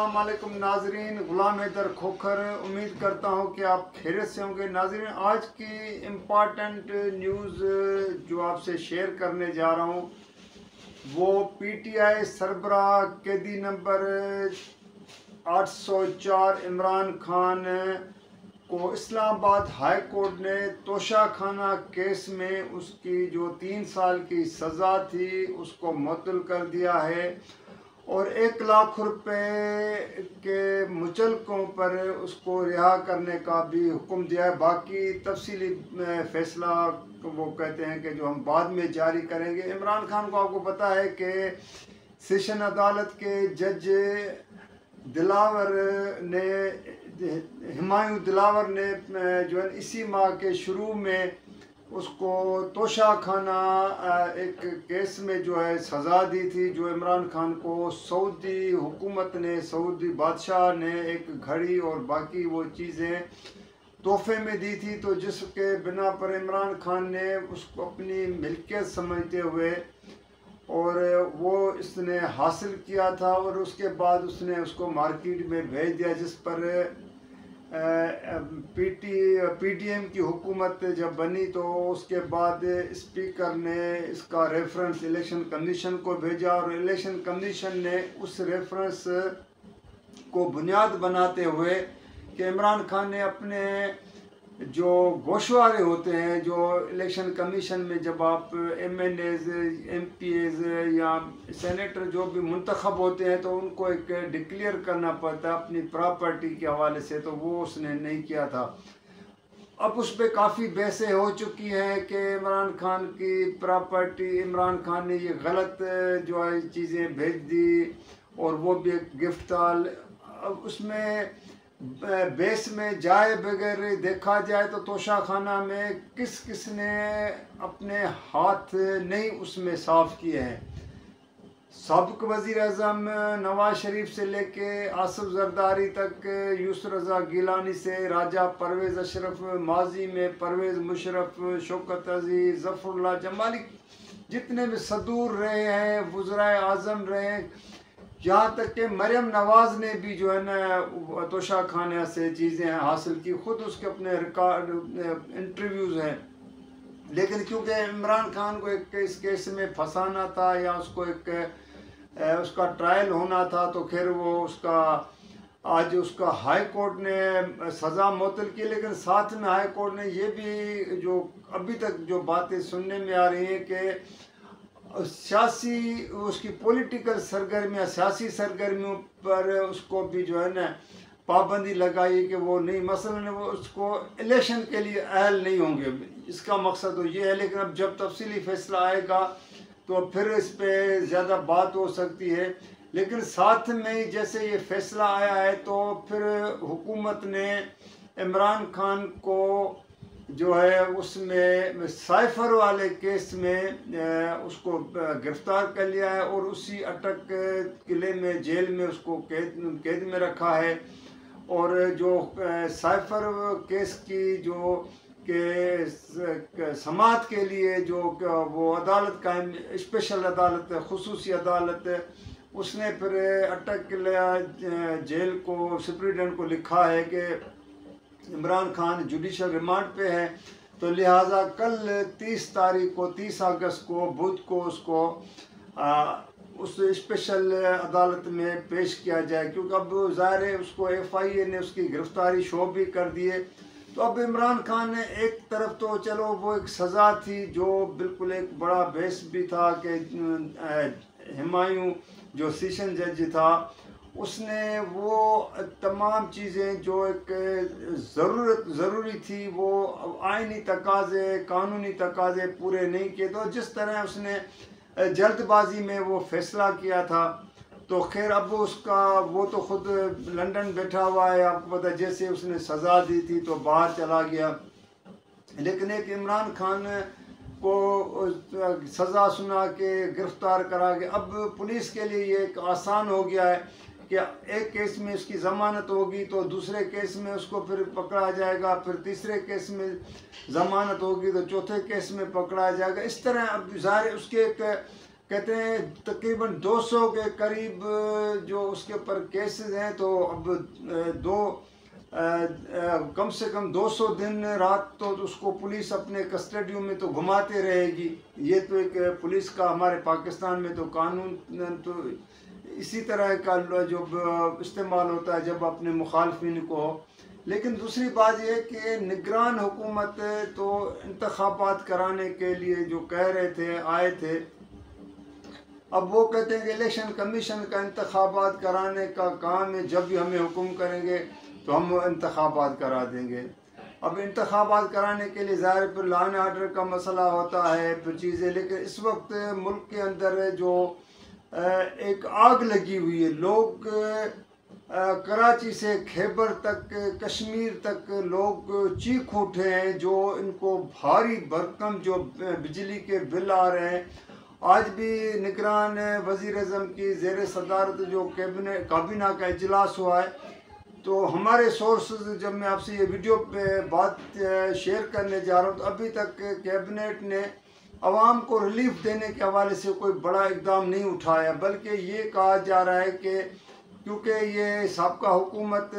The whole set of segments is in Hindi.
अस्सलाम वालेकुम नाजरीन, गुलाम हैदर खोखर। उम्मीद करता हूँ कि आप खैरियत से होंगे। नाजरीन, आज की इम्पॉर्टेंट न्यूज़ जो आपसे शेयर करने जा रहा हूँ वो पीटीआई सरबराह कैदी नंबर 804 इमरान खान को इस्लामाबाद हाई कोर्ट ने तोशाखाना केस में उसकी जो 3 साल की सज़ा थी उसको मुअत्तल कर दिया है और 1 लाख रुपए के मुचलकों पर उसको रिहा करने का भी हुक्म दिया है। बाकी तफसीली फैसला वो कहते हैं कि जो हम बाद में जारी करेंगे। इमरान खान को आपको पता है कि सेशन अदालत के जज दिलावर ने हुमायूं दिलावर ने जो है इसी माह के शुरू में उसको तोशाखाना एक केस में जो है सज़ा दी थी, जो इमरान खान को सऊदी हुकूमत ने, सऊदी बादशाह ने एक घड़ी और बाकी वो चीज़ें तोहफे में दी थी। तो जिसके बिना पर इमरान खान ने उसको अपनी मिल्कियत समझते हुए और वो इसने हासिल किया था और उसके बाद उसने उसको मार्केट में भेज दिया, जिस पर पीटीएम की हुकूमत जब बनी तो उसके बाद स्पीकर ने इसका रेफरेंस इलेक्शन कमीशन को भेजा और इलेक्शन कमीशन ने उस रेफरेंस को बुनियाद बनाते हुए कि इमरान खान ने अपने जो गोशवारे होते हैं, जो इलेक्शन कमीशन में जब आप एमएनएज, एमपीएज या सेनेटर जो भी मुंतखब होते हैं तो उनको एक डिक्लेयर करना पड़ता है अपनी प्रॉपर्टी के हवाले से, तो वो उसने नहीं किया था। अब उस पर काफ़ी बहसें हो चुकी हैं कि इमरान खान की प्रॉपर्टी, इमरान खान ने ये गलत जो है चीज़ें भेज दी और वो भी एक गिफ्ट था। अब उसमें बेस में जाए बगैर देखा जाए तो तोशाखाना में किस किस ने अपने हाथ नहीं उसमें साफ किए हैं। साबिक वज़ीर आज़म नवाज शरीफ से लेके आसिफ जरदारी तक, यूसुफ रज़ा गिलानी से राजा परवेज़ अशरफ, माजी में परवेज़ मुशर्रफ, शौकत अजीज़, ज़फ़रुल्लाह जमाली, जितने भी सदूर रहे हैं, वज़राए आज़म रहे हैं, यहाँ तक कि मरियम नवाज़ ने भी जो है ना तोशाखाना से चीज़ें हासिल की। ख़ुद उसके अपने रिकॉर्ड इंटरव्यूज़ हैं। लेकिन क्योंकि इमरान खान को एक इस केस में फंसाना था या उसको एक उसका ट्रायल होना था, तो फिर वो उसका आज उसका हाई कोर्ट ने सज़ा मुअत्तल की। लेकिन साथ में हाई कोर्ट ने ये भी जो अभी तक जो बातें सुनने में आ रही हैं कि सियासी उसकी पॉलिटिकल सरगर्मियाँ, सियासी सरगर्मियों पर उसको भी जो है ना पाबंदी लगाई कि वो नहीं, मसलन वो उसको इलेक्शन के लिए अहल नहीं होंगे, इसका मकसद तो ये है। लेकिन अब जब तफसीली फैसला आएगा तो फिर इस पर ज़्यादा बात हो सकती है। लेकिन साथ में जैसे ये फैसला आया है तो फिर हुकूमत ने इमरान खान को जो है उसमें साइफर वाले केस में उसको गिरफ्तार कर लिया है और उसी अटक किले में, जेल में उसको कैद में रखा है। और जो साइफर केस की जो के समाअत के लिए जो वो अदालत कायम, स्पेशल अदालत, खुसूसी अदालत, उसने फिर अटक किला जेल को, सुप्रीडेंट को लिखा है कि इमरान खान जुडिशल रिमांड पे है, तो लिहाजा कल 30 तारीख को, 30 अगस्त को, बुध को उसको उस स्पेशल अदालत में पेश किया जाए। क्योंकि अब ज़ाहिर है उसको एफआईए ने उसकी गिरफ्तारी शो भी कर दिए। तो अब इमरान खान ने एक तरफ तो चलो वो एक सज़ा थी जो बिल्कुल एक बड़ा बेस भी था कि हुमायूं जो सेशन जज था उसने वो तमाम चीज़ें जो एक ज़रूरी थी वो आइनी तकाज़े, कानूनी तकाज़े पूरे नहीं किए। तो जिस तरह उसने जल्दबाजी में वो फ़ैसला किया था, तो खैर अब उसका वो तो ख़ुद लंदन बैठा हुआ है, आपको पता है, जैसे उसने सज़ा दी थी तो बाहर चला गया। लेकिन एक इमरान खान को सज़ा सुना के गिरफ़्तार करा के अब पुलिस के लिए ये एक आसान हो गया है कि एक केस में उसकी ज़मानत होगी तो दूसरे केस में उसको फिर पकड़ा जाएगा, फिर तीसरे केस में ज़मानत होगी तो चौथे केस में पकड़ा जाएगा। इस तरह अब ज़ाहिर उसके एक कहते हैं तकरीबन 200 के करीब जो उसके ऊपर केसेस हैं। तो अब कम से कम 200 दिन रात तो उसको पुलिस अपने कस्टडियों में तो घुमाते रहेगी। ये तो एक पुलिस का हमारे पाकिस्तान में तो कानून तो इसी तरह का जो इस्तेमाल होता है जब अपने मुखालफिन को हो। लेकिन दूसरी बात यह कि निगरान हुकूमत तो इंतखाबात कराने के लिए जो कह रहे थे आए थे, अब वो कहते हैं कि इलेक्शन कमीशन का इंतखाबात कराने का काम है, जब भी हमें हुक्म करेंगे तो हम इंतखाबात करा देंगे। अब इंतखाबात कराने के लिए ज़ाहिर पर लॉ एंड ऑर्डर का मसला होता है फिर चीज़ें। लेकिन इस वक्त मुल्क के अंदर जो एक आग लगी हुई है, लोग कराची से खैबर तक, कश्मीर तक लोग चीख उठे हैं, जो इनको भारी भरकम जो बिजली के बिल आ रहे हैं। आज भी निगरान वज़ीर आज़म की ज़ेर सदारत जो काबीना का इजलास हुआ है, तो हमारे सोर्सेज जब मैं आपसे ये वीडियो पे बात शेयर करने जा रहा हूँ, तो अभी तक कैबिनेट ने आवाम को रिलीफ देने के हवाले से कोई बड़ा इकदाम नहीं उठाया, बल्कि ये कहा जा रहा है कि क्योंकि ये साबका हुकूमत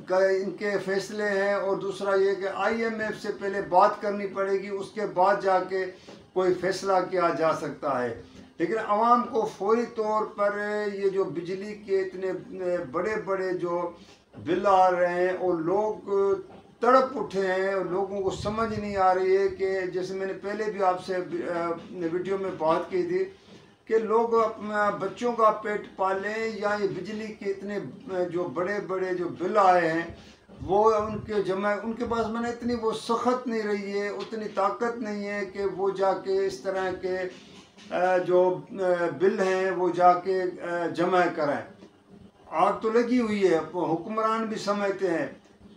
का इनके फैसले हैं, और दूसरा ये कि IMF से पहले बात करनी पड़ेगी, उसके बाद जाके कोई फैसला किया जा सकता है। लेकिन आवाम को फौरी तौर पर ये जो बिजली के इतने बड़े बड़े जो बिल आ रहे हैं और लोग तड़प उठे हैं, और लोगों को समझ नहीं आ रही है कि जैसे मैंने पहले भी आपसे वीडियो में बात की थी कि लोग अपना बच्चों का पेट पालें या ये बिजली के इतने जो बड़े बड़े जो बिल आए हैं वो उनके पास मैंने इतनी वो सख्त नहीं रही है, उतनी ताकत नहीं है कि वो जाके इस तरह के जो बिल हैं वो जाके जमा कराएं। आग तो लगी हुई है, हुक्मरान भी समझते हैं।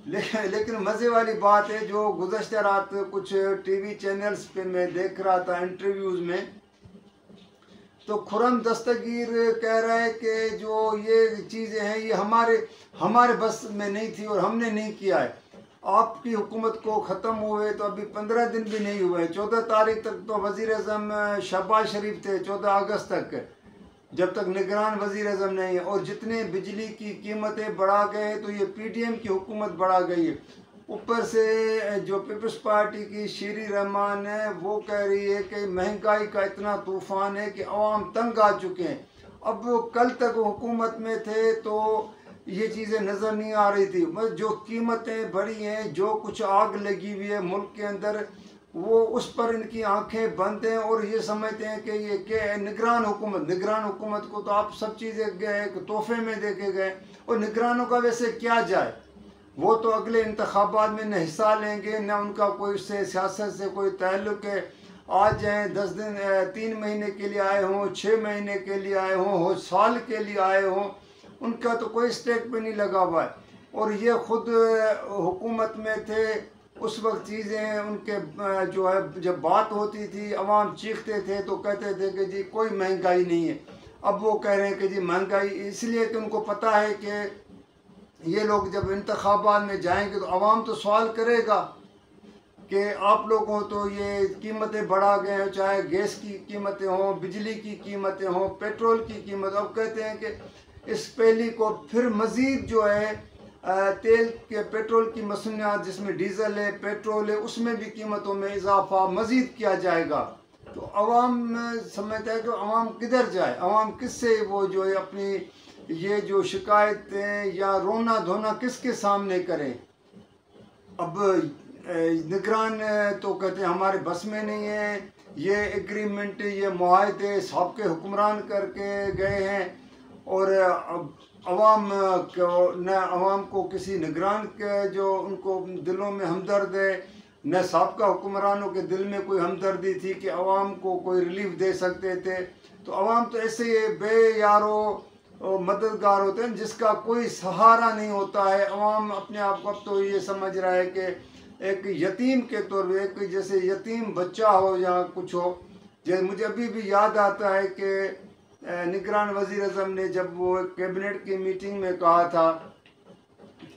लेकिन मज़े वाली बात है, जो गुज़श्ता रात कुछ TV चैनल्स पे मैं देख रहा था इंटरव्यूज़ में, तो खुरम दस्तगीर कह रहा है कि जो ये चीज़ें हैं ये हमारे बस में नहीं थी और हमने नहीं किया है। आपकी हुकूमत को ख़त्म हुए तो अभी 15 दिन भी नहीं हुए। 14 तारीख तक तो वज़ीर आज़म शहबाज शरीफ थे, 14 अगस्त तक, जब तक निगरान वज़ीर आज़म नहीं है। और जितने बिजली की कीमतें बढ़ा गए तो ये PDM की हुकूमत बढ़ा गई है। ऊपर से जो पीपल्स पार्टी की शीरी रहमान है वो कह रही है कि महंगाई का इतना तूफ़ान है कि अवाम तंग आ चुके हैं। अब वो कल तक हुकूमत में थे तो ये चीज़ें नज़र नहीं आ रही थी, बस जो कीमतें बढ़ी हैं, जो कुछ आग लगी हुई है मुल्क के अंदर, वो उस पर इनकी आंखें बंद हैं और ये समझते हैं कि ये क्या है। निगरान हुकूमत को तो आप सब चीज़ें गए तोहफे में देके गए, और निगरानों का वैसे क्या जाए, वो तो अगले इंतखाबात में न हिस्सा लेंगे, न उनका कोई उससे सियासत से कोई ताल्लुक़ है। आज जाएँ 10 दिन 3 महीने के लिए आए हों, 6 महीने के लिए आए हों, साल के लिए आए हों, उनका तो कोई स्टेक पे नहीं लगा हुआ है। और ये ख़ुद हुकूमत में थे उस वक्त चीज़ें उनके जो है जब बात होती थी अवाम चीखते थे तो कहते थे कि जी कोई महंगाई नहीं है। अब वो कह रहे हैं कि जी महंगाई, इसलिए कि उनको पता है कि ये लोग जब इंतखाबात में जाएंगे तो अवाम तो सवाल करेगा कि आप लोगों तो ये कीमतें बढ़ा गए हैं, चाहे गैस की कीमतें हों, बिजली की कीमतें हों, पेट्रोल की कीमत। अब कहते हैं कि इस पहली को फिर मज़ीद जो है तेल के पेट्रोल की मसनूआत जिसमें डीजल है, पेट्रोल है, उसमें भी कीमतों में इजाफा मज़ीद किया जाएगा। तो अवाम समझता है कि अवाम किधर जाए, अवाम किससे वो जो है अपनी ये जो शिकायतें या रोना धोना किसके सामने करें। अब निगरान तो कहते हैं हमारे बस में नहीं है, ये एग्रीमेंट ये मुआहदे सबके हुक्मरान करके गए हैं, और अवाम को किसी निगरान के जो उनको दिलों में हमदर्द है, न साबका हुक्मरानों के दिल में कोई हमदर्दी थी कि अवाम को कोई रिलीफ दे सकते थे। तो अवाम तो ऐसे बेयारो मददगार होते हैं जिसका कोई सहारा नहीं होता है। अवाम अपने आप को अब तो ये समझ रहा है कि एक यतीम के तौर पर, एक जैसे यतीम बच्चा हो या कुछ हो। जैसे मुझे अभी भी याद आता है कि निगरान वज़ीर आज़म ने जब वो कैबिनेट की मीटिंग में कहा था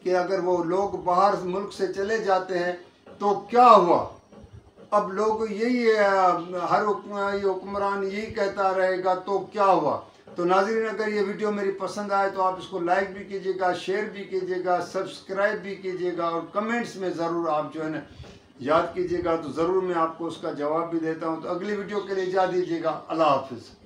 कि अगर वो लोग बाहर मुल्क से चले जाते हैं तो क्या हुआ, अब लोग यही हर हुक्मरान यही कहता रहेगा तो क्या हुआ। तो नाज़रीन, अगर ये वीडियो मेरी पसंद आए तो आप इसको लाइक भी कीजिएगा, शेयर भी कीजिएगा, सब्सक्राइब भी कीजिएगा और कमेंट्स में ज़रूर आप जो है ना याद कीजिएगा, तो ज़रूर मैं आपको उसका जवाब भी देता हूँ। तो अगली वीडियो के लिए इजाज़त दीजिएगा। अल्लाह हाफिज़।